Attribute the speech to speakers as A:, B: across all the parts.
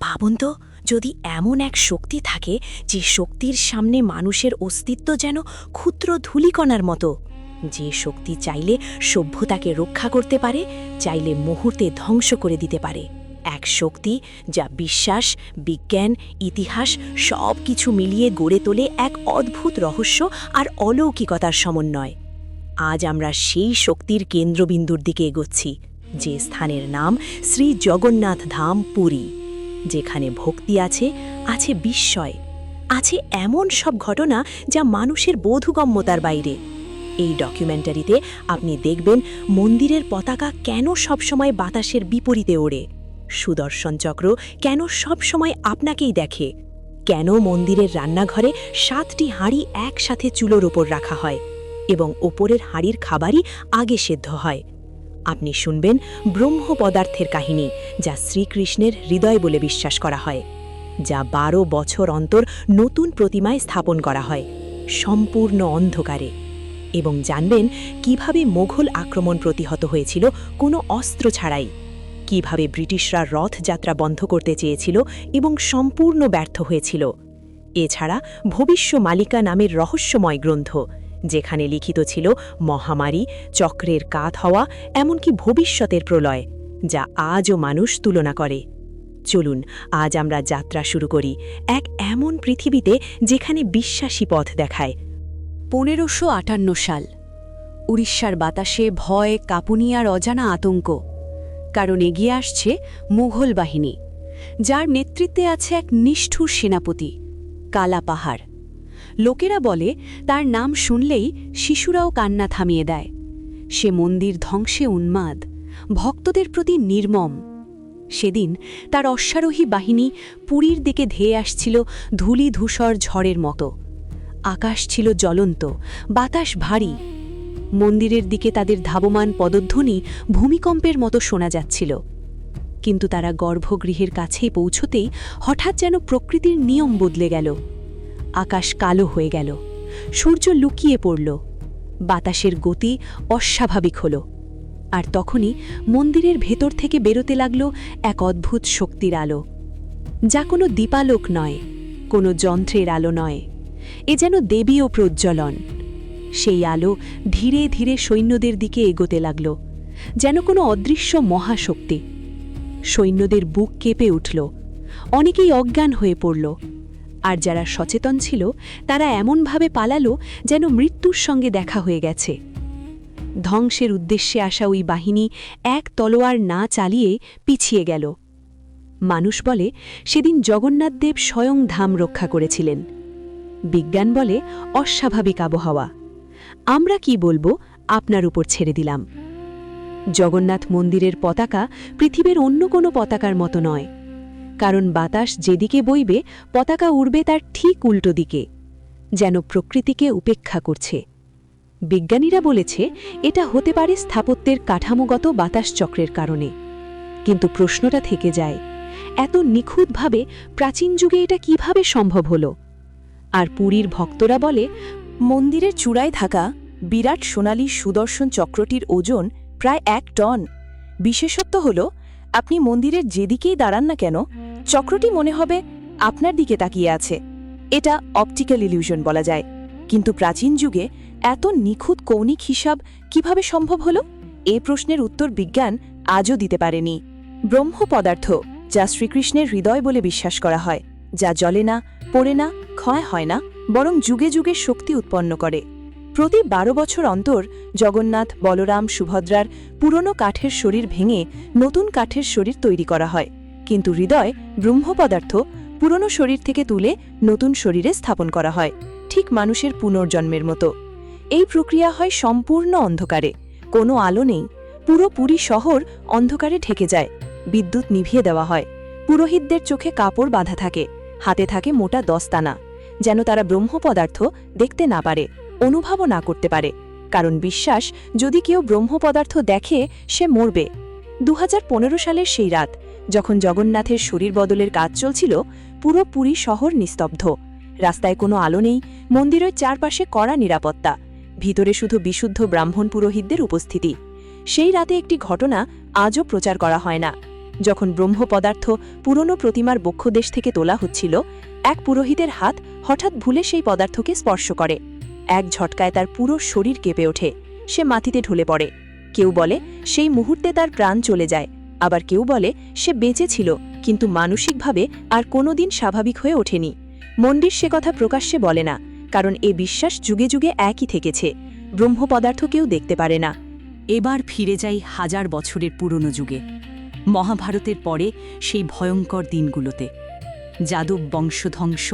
A: ভাবুন তো, যদি এমন এক শক্তি থাকে যে শক্তির সামনে মানুষের অস্তিত্ব যেন ক্ষুদ্র ধূলিকণার মতো, যে শক্তি চাইলে সভ্যতাকে রক্ষা করতে পারে, চাইলে মুহূর্তে ধ্বংস করে দিতে পারে। এক শক্তি যা বিশ্বাস, বিজ্ঞান, ইতিহাস সব কিছু মিলিয়ে গড়ে তোলে এক অদ্ভুত রহস্য আর অলৌকিকতার সমন্বয়। আজ আমরা সেই শক্তির কেন্দ্রবিন্দুর দিকে এগোচ্ছি, যে স্থানের নাম শ্রী জগন্নাথ ধাম, পুরী, যেখানে ভক্তি আছে, আছে বিস্ময়, আছে এমন সব ঘটনা যা মানুষের বোধগম্যতার বাইরে। এই ডকুমেন্টারিতে আপনি দেখবেন মন্দিরের পতাকা কেন সবসময় বাতাসের বিপরীতে ওড়ে, সুদর্শন চক্র কেন সবসময় আপনাকেই দেখে, কেন মন্দিরের রান্নাঘরে 7টি হাঁড়ি একসাথে চুলোর ওপর রাখা হয় এবং ওপরের হাঁড়ির খাবারই আগে সেদ্ধ হয়। আপনি শুনবেন ব্রহ্ম পদার্থের কাহিনী, যা শ্রীকৃষ্ণের হৃদয় বলে বিশ্বাস করা হয়, যা 12 বছর অন্তর নতুন প্রতিমায় স্থাপন করা হয়, সম্পূর্ণ অন্ধকারে। এবং জানবেন কিভাবে মোঘল আক্রমণ প্রতিহত হয়েছিল কোনো অস্ত্র ছাড়াই, কিভাবে ব্রিটিশরা রথযাত্রা বন্ধ করতে চেয়েছিল এবং সম্পূর্ণ ব্যর্থ হয়েছিল। এছাড়া ভবিষ্য মালিকা নামের রহস্যময় গ্রন্থ, যেখানে লিখিত ছিল মহামারী, চক্রের কাত হওয়া, এমনকি ভবিষ্যতের প্রলয়, যা আজও মানুষ তুলনা করে। চলুন আজ আমরা যাত্রা শুরু করি এক এমন পৃথিবীতে যেখানে বিশ্বাসী পথ দেখায়।
B: 1558 সাল। উড়িষ্যার বাতাসে ভয়, কাঁপুনি আর অজানা আতঙ্ক, কারণ এগিয়ে আসছে মুঘল বাহিনী, যার নেতৃত্বে আছে এক নিষ্ঠুর সেনাপতি, কালা পাহাড়। লোকেরা বলে তার নাম শুনলেই শিশুরাও কান্না থামিয়ে দেয়। সে মন্দির ধ্বংসে উন্মাদ, ভক্তদের প্রতি নির্মম। সেদিন তার অশ্বারোহী বাহিনী পুরীর দিকে ধেয়ে আসছিল ধূলি ধূসর ঝড়ের মতো। আকাশ ছিল জ্বলন্ত, বাতাস ভারী। মন্দিরের দিকে তাদের ধাবমান পদধ্বনি ভূমিকম্পের মতো শোনা যাচ্ছিল। কিন্তু তারা গর্ভগৃহের কাছেই পৌঁছতেই হঠাৎ যেন প্রকৃতির নিয়ম বদলে গেল। আকাশ কালো হয়ে গেল, সূর্য লুকিয়ে পড়ল, বাতাসের গতি অস্বাভাবিক হল। আর তখনই মন্দিরের ভেতর থেকে বেরোতে লাগল এক অদ্ভুত শক্তির আলো, যা কোনো দীপালোক নয়, কোনো যন্ত্রের আলো নয়, এ যেন দেবীয় প্রজ্জ্বলন। সেই আলো ধীরে ধীরে সৈন্যদের দিকে এগোতে লাগল, যেন কোনো অদৃশ্য মহাশক্তি। সৈন্যদের বুক কেঁপে উঠল, অনেকেই অজ্ঞান হয়ে পড়ল, আর যারা সচেতন ছিল তারা এমনভাবে পালালো যেন মৃত্যুর সঙ্গে দেখা হয়ে গেছে। ধ্বংসের উদ্দেশ্যে আসা ওই বাহিনী এক তলোয়ার না চালিয়ে পিছিয়ে গেল। মানুষ বলে সেদিন জগন্নাথদেব স্বয়ং ধাম রক্ষা করেছিলেন। বিজ্ঞান বলে অস্বাভাবিক আবহাওয়া। আমরা কি বলবো আপনার উপর ছেড়ে দিলাম। জগন্নাথ মন্দিরের পতাকা পৃথিবীর অন্য কোনো পতাকার মতো নয়, কারণ বাতাস যেদিকে বইবে পতাকা উড়বে তার ঠিক উল্টো দিকে, যেন প্রকৃতিকে উপেক্ষা করছে। বিজ্ঞানীরা বলেছে এটা হতে পারে স্থাপত্যের কাঠামোগত বাতাস চক্রের কারণে। কিন্তু প্রশ্নটা থেকে যায়, এত নিখুঁতভাবে প্রাচীন যুগে এটা কিভাবে সম্ভব হলো? আর পুরীর ভক্তরা বলে
A: মন্দিরের চূড়ায় থাকা বিরাট সোনালী সুদর্শন চক্রটির ওজন প্রায় 1 টন। বিশেষত্ব হল, আপনি মন্দিরের যেদিকেই দাঁড়ান না কেন, চক্রটি মনে হবে আপনার দিকে তাকিয়ে আছে। এটা অপটিক্যাল ইলিউশন বলা যায়। কিন্তু প্রাচীন যুগে এত নিখুঁত কৌণিক হিসাব কিভাবে সম্ভব হলো? এ প্রশ্নের উত্তর বিজ্ঞান আজও দিতে পারেনি। ব্রহ্ম পদার্থ, যা শ্রীকৃষ্ণের হৃদয় বলে বিশ্বাস করা হয়, যা জ্বলে না, পড়ে না, ক্ষয় হয় না, বরং যুগে যুগে শক্তি উৎপন্ন করে। প্রতি 12 বছর অন্তর জগন্নাথ, বলরাম, সুভদ্রার পুরনো কাঠের শরীর ভেঙে নতুন কাঠের শরীর তৈরি করা হয়। কিন্তু হৃদয়, ব্রহ্ম পদার্থ, পুরনো শরীর থেকে তুলে নতুন শরীরে স্থাপন করা হয়, ঠিক মানুষের পুনর্জন্মের মতো। এই প্রক্রিয়া হয় সম্পূর্ণ অন্ধকারে, কোনো আলো নেই। পুরো পুরী শহর অন্ধকারে ঢেকে যায়। বিদ্যুৎ নিভিয়ে দেওয়া হয়। পুরোহিতদের চোখে কাপড় বাঁধা থাকে, হাতে থাকে মোটা দস্তানা, যেন তারা ব্রহ্ম পদার্থ দেখতে না পারে, অনুভবও না করতে পারে। কারণ বিশ্বাস, যদি কেউ ব্রহ্ম পদার্থ দেখে সে মরবে। 2015 সালের সেই রাত, যখন জগন্নাথের শরীর বদলের কাজ চলছিল, পুরো পুরী শহর নিস্তব্ধ। রাস্তায় কোনো আলো নেই, মন্দিরের চারপাশে কড়া নিরাপত্তা, ভিতরে শুধু বিশুদ্ধ ব্রাহ্মণ পুরোহিতদের উপস্থিতি। সেই রাতে একটি ঘটনা আজও প্রচার করা হয় না। যখন ব্রহ্ম পদার্থ পুরনো প্রতিমার বক্ষদেশ থেকে তোলা হচ্ছিল, এক পুরোহিতের হাত হঠাৎ ভুলে সেই পদার্থকে স্পর্শ করে। এক ঝটকায় তার পুরো শরীর কেঁপে ওঠে, সে মাটিতে ঢলে পড়ে। কেউ বলে সেই মুহূর্তে তার প্রাণ চলে যায়, আবার কেউ বলে সে বেঁচে ছিল কিন্তু মানসিকভাবে আর কোনোদিন স্বাভাবিক হয়ে ওঠেনি। মন্দির সে কথা প্রকাশ্যে বলে না, কারণ এ বিশ্বাস যুগে যুগে একই থেকেছে, ব্রহ্ম পদার্থ কেউ দেখতে পারে না।
B: এবার ফিরে যাই 1000 বছরের পুরনো যুগে, মহাভারতের পরে সেই ভয়ঙ্কর দিনগুলোতে। যাদব বংশধ্বংস,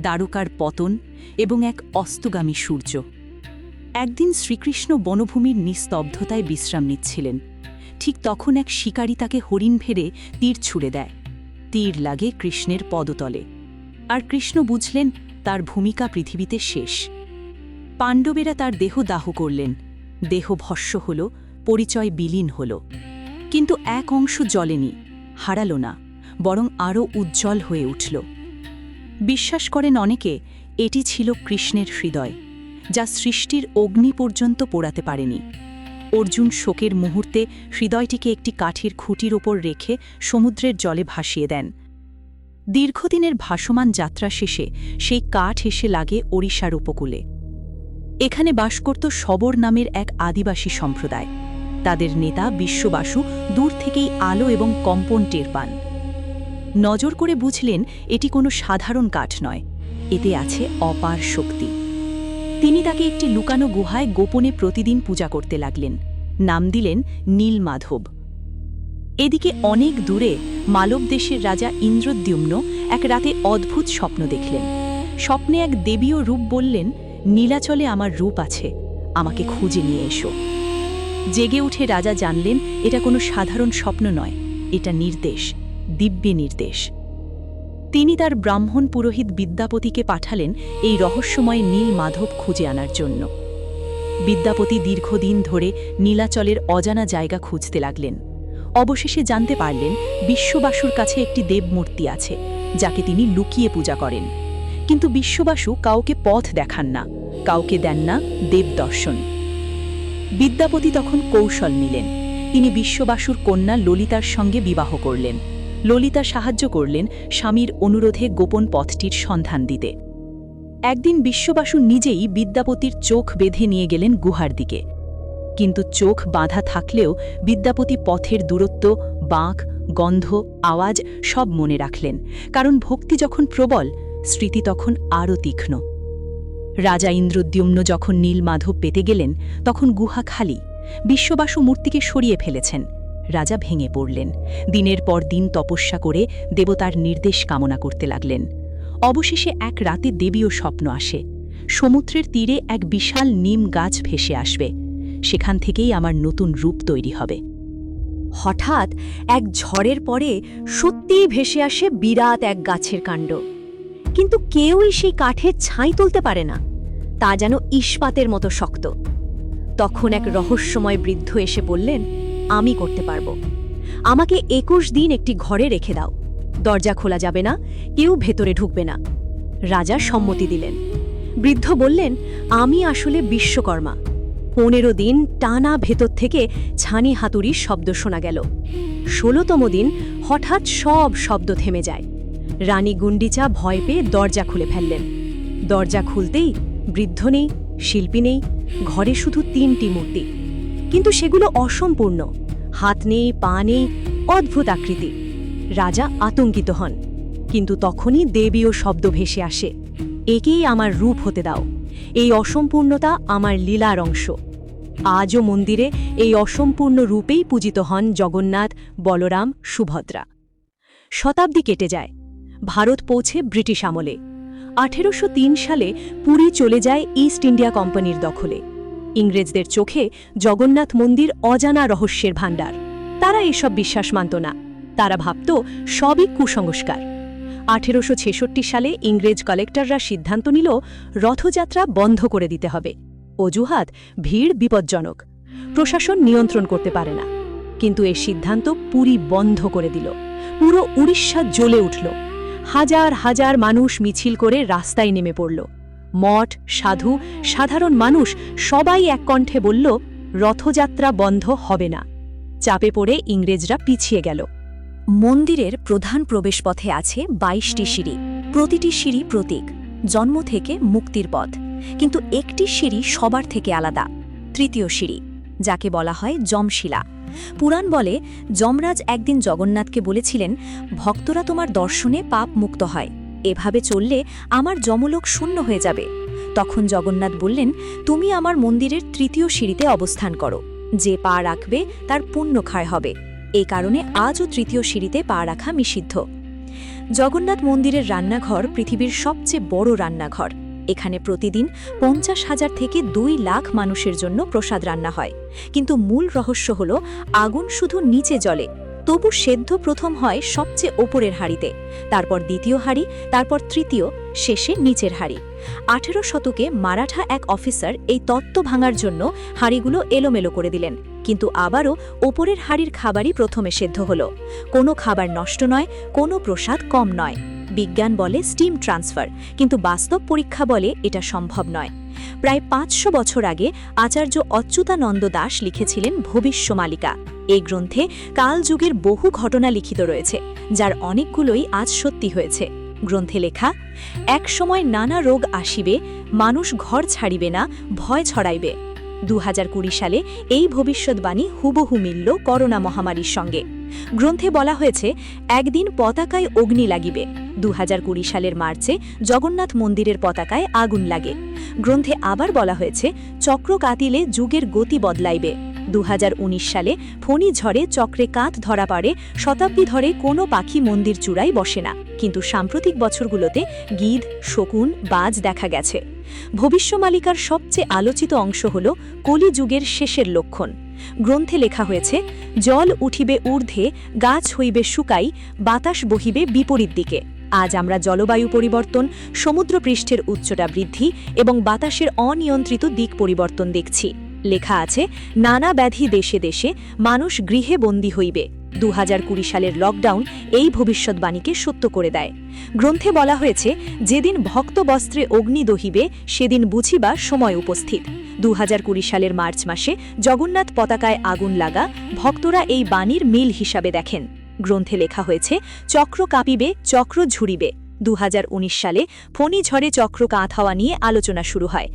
B: দ্বারকার পতন এবং এক অস্তগামী সূর্য। একদিন শ্রীকৃষ্ণ বনভূমির নিস্তব্ধতায় বিশ্রাম নিচ্ছিলেন। ঠিক তখন এক শিকারী তাকে হরিণ ভেড়ে তীর ছুড়ে দেয়। তীর লাগে কৃষ্ণের পদতলে, আর কৃষ্ণ বুঝলেন তার ভূমিকা পৃথিবীতে শেষ। পাণ্ডবেরা তার দেহ দাহ করলেন, দেহ ভস্ম হল, পরিচয় বিলীন হল। কিন্তু এক অংশ জ্বলেনি, হারালো না, বরং আরও উজ্জ্বল হয়ে উঠল। বিশ্বাস করেন অনেকে এটি ছিল কৃষ্ণের হৃদয়, যা সৃষ্টির অগ্নি পর্যন্ত পোড়াতে পারেনি। অর্জুন শোকের মুহূর্তে হৃদয়টিকে একটি কাঠের খুঁটির ওপর রেখে সমুদ্রের জলে ভাসিয়ে দেন। দীর্ঘদিনের ভাসমান যাত্রা শেষে সেই কাঠ এসে লাগে ওড়িশার উপকূলে। এখানে বাস করত শবর নামের এক আদিবাসী সম্প্রদায়। তাদের নেতা বিশ্ববাসু দূর থেকেই আলো এবং কম্পন টের পান। নজর করে বুঝলেন এটি কোনো সাধারণ কাঠ নয়, এতে আছে অপার শক্তি। তিনি তাকে একটি লুকানো গুহায় গোপনে প্রতিদিন পূজা করতে লাগলেন। নাম দিলেন নীলমাধব। এদিকে অনেক দূরে মালব দেশের রাজা ইন্দ্রদ্যুম্ন এক রাতে অদ্ভুত স্বপ্ন দেখলেন। স্বপ্নে এক দেবীয় রূপ বললেন, নীলাচলে আমার রূপ আছে, আমাকে খুঁজে নিয়ে এসো। জেগে উঠে রাজা জানলেন এটা কোনো সাধারণ স্বপ্ন নয়, এটা নির্দেশ, দিব্য নির্দেশ। তিনি তার ব্রাহ্মণ পুরোহিত বিদ্যাপতিকে পাঠালেন এই রহস্যময় নীলমাধব খুঁজে আনার জন্য। বিদ্যাপতি দীর্ঘদিন ধরে নীলাচলের অজানা জায়গা খুঁজতে লাগলেন। অবশেষে জানতে পারলেন বিশ্ববাসুর কাছে একটি দেবমূর্তি আছে, যাকে তিনি লুকিয়ে পূজা করেন। কিন্তু বিশ্ববাসু কাউকে পথ দেখান না, কাউকে দেন না দেবদর্শন। বিদ্যাপতি তখন কৌশল নিলেন। তিনি বিশ্ববাসুর কন্যা ললিতার সঙ্গে বিবাহ করলেন। ললিতা সাহায্য করলেন স্বামীর অনুরোধে গোপন পথটির সন্ধান দিতে। একদিন বিশ্ববাসু নিজেই বিদ্যাপতির চোখ বেঁধে নিয়ে গেলেন গুহার দিকে। কিন্তু চোখ বাঁধা থাকলেও বিদ্যাপতি পথের দূরত্ব, বাঁক, গন্ধ, আওয়াজ সব মনে রাখলেন, কারণ ভক্তি যখন প্রবল, স্মৃতি তখন আরও তীক্ষ্ণ। রাজা ইন্দ্রদ্যুম্ন যখন নীলমাধব পেতে গেলেন, তখন গুহা খালি, বিশ্ববাসু মূর্তিকে সরিয়ে ফেলেছেন। রাজা ভেঙে পড়লেন। দিনের পর দিন তপস্যা করে দেবতার নির্দেশ কামনা করতে লাগলেন। অবশেষে এক রাতে দেবীয় স্বপ্ন আসে। সমুদ্রের তীরে এক বিশাল নিম গাছ ভেসে আসবে, সেখান থেকেই আমার নতুন রূপ তৈরি হবে। হঠাৎ এক ঝড়ের পরে সত্যিই ভেসে আসে বিরাট এক গাছের কাণ্ড। কিন্তু কেউই সেই কাঠের ছাই তুলতে পারে না, তা যেন ইস্পাতের মতো শক্ত। তখন এক রহস্যময় বৃদ্ধ এসে বললেন, আমি করতে পারবো। আমাকে 21 দিন একটি ঘরে রেখে দাও, দরজা খোলা যাবে না, কেউ ভেতরে ঢুকবে না। রাজা সম্মতি দিলেন। বৃদ্ধ বললেন, আমি আসলে বিশ্বকর্মা। 15 দিন টানা ভেতর থেকে ছানি হাতুড়ির শব্দ শোনা গেল। 16তম দিন হঠাৎ সব শব্দ থেমে যায়। রানী গুন্ডিচা ভয় পেয়ে দরজা খুলে ফেললেন। দরজা খুলতেই বৃদ্ধ নেই, শিল্পী নেই, ঘরে শুধু 3টি মূর্তি। কিন্তু সেগুলো অসম্পূর্ণ, হাত নেই, পা নেই, অদ্ভুত আকৃতি। রাজা আতঙ্কিত হন, কিন্তু তখনই দেবীয় শব্দ ভেসে আসে, একেই আমার রূপ হতে দাও, এই অসম্পূর্ণতা আমার লীলার অংশ। আজও মন্দিরে এই অসম্পূর্ণ রূপেই পূজিত হন জগন্নাথ, বলরাম, সুভদ্রা। শতাব্দী কেটে যায়, ভারত পৌঁছে ব্রিটিশ আমলে। 1803 সালে পুরী চলে যায় ইস্ট ইন্ডিয়া কোম্পানির দখলে। ইংরেজদের চোখে জগন্নাথ মন্দির অজানা রহস্যের ভাণ্ডার। তারা এসব বিশ্বাস মানত না, তারা ভাবত সবই কুসংস্কার। 1866 সালে ইংরেজ কালেক্টররা সিদ্ধান্ত নিল রথযাত্রা বন্ধ করে দিতে হবে। অজুহাত, ভিড় বিপজ্জনক, প্রশাসন নিয়ন্ত্রণ করতে পারে না। কিন্তু এই সিদ্ধান্ত পুরী বন্ধ করে দিল। পুরো উড়িষ্যা জ্বলে উঠল। হাজার হাজার মানুষ মিছিল করে রাস্তায় নেমে পড়ল। মঠ, সাধু, সাধারণ মানুষ সবাই এক কণ্ঠে বলল, রথযাত্রা বন্ধ হবে না। চাপে পড়ে ইংরেজরা পিছিয়ে গেল।
A: মন্দিরের প্রধান প্রবেশপথে আছে ২২টি সিঁড়ি। প্রতিটি সিঁড়ি প্রতীক, জন্ম থেকে মুক্তির পথ। কিন্তু একটি সিঁড়ি সবার থেকে আলাদা, তৃতীয় সিঁড়ি, যাকে বলা হয় যমশিলা। পুরাণ বলে যমরাজ একদিন জগন্নাথকে বলেছিলেন, ভক্তরা তোমার দর্শনে পাপ মুক্ত হয়, এভাবে চললে আমার যমলোক শূন্য হয়ে যাবে। তখন জগন্নাথ বললেন, তুমি আমার মন্দিরের তৃতীয় সিঁড়িতে অবস্থান করো, যে পা রাখবে তার পুণ্য ক্ষয় হবে। এই কারণে আজও তৃতীয় সিঁড়িতে পা রাখা নিষিদ্ধ। জগন্নাথ মন্দিরের রান্নাঘর পৃথিবীর সবচেয়ে বড় রান্নাঘর। এখানে প্রতিদিন ৫০,০০০ থেকে ২ লাখ মানুষের জন্য প্রসাদ রান্না হয়। কিন্তু মূল রহস্য হল আগুন শুধু নিচে জ্বলে, তবু সেদ্ধ প্রথম হয় সবচেয়ে ওপরের হাঁড়িতে, তারপর দ্বিতীয় হাঁড়ি, তারপর তৃতীয়, শেষে নিচের হাঁড়ি। ১৮ শতকে মারাঠা এক অফিসার এই তত্ত্ব ভাঙার জন্য হাঁড়িগুলো এলোমেলো করে দিলেন, কিন্তু আবারও ওপরের হাঁড়ির খাবারই প্রথমে সেদ্ধ হলো। কোনো খাবার নষ্ট নয়, কোনো প্রসাদ কম নয়। বিজ্ঞান বলে স্টিম ট্রান্সফার, কিন্তু বাস্তব পরীক্ষা বলে এটা সম্ভব নয়। প্রায় ৫০০ বছর আগে আচার্য অচ্যুতানন্দ দাস লিখেছিলেন ভবিষ্যমালিকা। এই গ্রন্থে কালযুগের বহু ঘটনা লিখিত রয়েছে, যার অনেকগুলোই আজ সত্যি হয়েছে। গ্রন্থে লেখা, এক সময় নানা রোগ আসিবে, মানুষ ঘর ছাড়িবে না, ভয় ছড়াইবে। ২০২০ সালে এই ভবিষ্যৎবাণী হুবহু মিলল করোনা মহামারীর সঙ্গে। গ্রন্থে বলা হয়েছে, একদিন পতাকায় অগ্নি লাগিবে। ২০২০ সালের মার্চে জগন্নাথ মন্দিরের পতাকায় আগুন লাগে। গ্রন্থে আবার বলা হয়েছে, চক্র কাতিলে যুগের গতি বদলাইবে। ২০১৯ সালে ফণী ঝড়ে চক্রে কাঁধ ধরা পড়ে, শতাব্দী ধরে কোনো পাখি মন্দির চূড়ায় বসে না, কিন্তু সাম্প্রতিক বছরগুলোতে গিধ, শকুন, বাজ দেখা গেছে। ভবিষ্যমালিকার সবচেয়ে আলোচিত অংশ হল কলিযুগের শেষের লক্ষণ। গ্রন্থে লেখা হয়েছে, জল উঠিবে ঊর্ধ্বে, গাছ হইবে শুকাই, বাতাস বহিবে বিপরীত দিকে। আজ আমরা জলবায়ু পরিবর্তন, সমুদ্রপৃষ্ঠের উচ্চতা বৃদ্ধি এবং বাতাসের অনিয়ন্ত্রিত দিক পরিবর্তন দেখছি। লেখা আছে, নানা ব্যাধি দেশে দেশে, মানুষ গৃহে বন্দী হইবে। ২০২০ সালের লকডাউন এই ভবিষ্যৎবাণীকে সত্য করে দেয়। গ্রন্থে বলা হয়েছে, যেদিন ভক্ত বস্ত্রে অগ্নি দহিবে, সেদিন বুঝিবা সময় উপস্থিত। ২০২০ সালের মার্চ মাসে জগন্নাথ পতাকায় আগুন লাগা ভক্তরা এই বাণীর মিল হিসাবে দেখেন। গ্রন্থে লেখা হয়েছে, চক্র কাঁপিবে, চক্র ঝুড়িবে। ২০১৯ সালে ফণী ঝড়ে চক্র কাঁধ হওয়া নিয়ে আলোচনা শুরু হয়।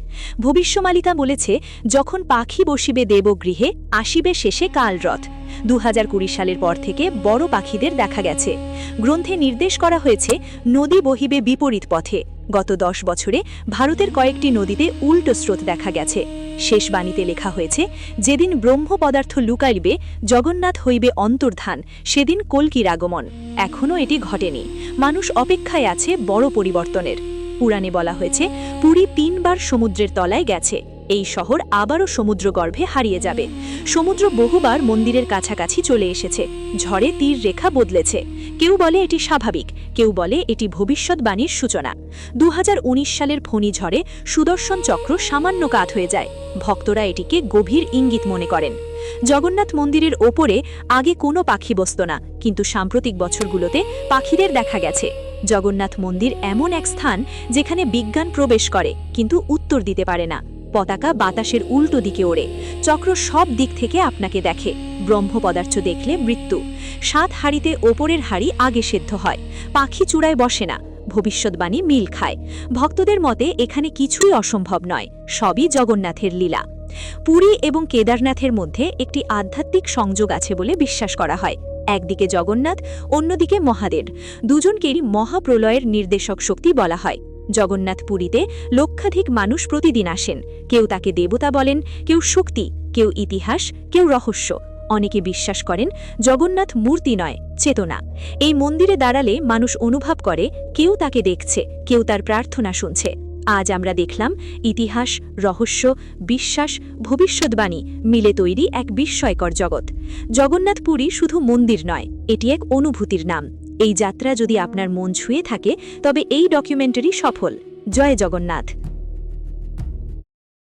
A: ভবিষ্যমালিকা বলেছে, যখন পাখি বসিবে দেবগৃহে, আসিবে শেষে কালরথ। ২০২০ সালের পর থেকে বড় পাখিদের দেখা গেছে। গ্রন্থে নির্দেশ করা হয়েছে, নদী বহিবে বিপরীত পথে। গত ১০ বছরে ভারতের কয়েকটি নদীতে উল্টো স্রোত দেখা গেছে। শেষ বাণীতে লেখা হয়েছে, যেদিন ব্রহ্ম পদার্থ লুকাইবে, জগন্নাথ হইবে অন্তর্ধান, সেদিন কল্কির আগমন। এখনও এটি ঘটেনি, মানুষ অপেক্ষায় আছে বড় পরিবর্তনের। পুরাণে বলা হয়েছে, পুরী ৩ বার সমুদ্রের তলায় গেছে, এই শহর আবারও সমুদ্রগর্ভে হারিয়ে যাবে। সমুদ্র বহুবার মন্দিরের কাছাকাছি চলে এসেছে, ঝড়ে তীর রেখা বদলেছে। কেউ বলে এটি স্বাভাবিক, কেউ বলে এটি ভবিষ্যৎবাণীর সূচনা। ২০১৯ সালের ফণী ঝড়ে সুদর্শন চক্র সামান্য কাত হয়ে যায়, ভক্তরা এটিকে গভীর ইঙ্গিত মনে করেন। জগন্নাথ মন্দিরের ওপরে আগে কোনো পাখি বসত না, কিন্তু সাম্প্রতিক বছরগুলোতে পাখিদের দেখা গেছে। জগন্নাথ মন্দির এমন এক স্থান যেখানে বিজ্ঞান প্রবেশ করে, কিন্তু উত্তর দিতে পারে না। পতাকা বাতাসের উল্টো দিকে ওড়ে, চক্র সব দিক থেকে আপনাকে দেখে। ব্রহ্ম পদার্থ দেখলে মৃত্যু। ৭ হাঁড়িতে ওপরের হাঁড়ি আগে সেদ্ধ হয়, পাখি চূড়ায় বসে না। ভবিষ্যৎবাণী মিল খায়। ভক্তদের মতে এখানে কিছুই অসম্ভব নয়, সবই জগন্নাথের লীলা। পুরী এবং কেদারনাথের মধ্যে একটি আধ্যাত্মিক সংযোগ আছে বলে বিশ্বাস করা হয়। একদিকে জগন্নাথ, অন্যদিকে মহাদেব, দুজনকেই মহাপ্রলয়ের নির্দেশক শক্তি বলা হয়। জগন্নাথ পুরীতে লক্ষাধিক মানুষ প্রতিদিন আসেন। কেউ তাকে দেবতা বলেন, কেউ শক্তি, কেউ ইতিহাস, কেউ রহস্য। অনেকে বিশ্বাস করেন জগন্নাথ মূর্তি নয়, চেতনা। এই মন্দিরে দাঁড়ালে মানুষ অনুভব করে কেউ তাকে দেখছে, কেউ তার প্রার্থনা শুনছে। আজ আমরা দেখলাম ইতিহাস, রহস্য, বিশ্বাস, ভবিষ্যৎবাণী মিলে তৈরি এক বিস্ময়কর জগৎ। জগন্নাথ পুরী শুধু মন্দির নয়, এটি এক অনুভূতির নাম। এই যাত্রা যদি আপনার মন ছুঁয়ে থাকে, তবে এই ডকুমেন্টারি সফল। জয় জগন্নাথ।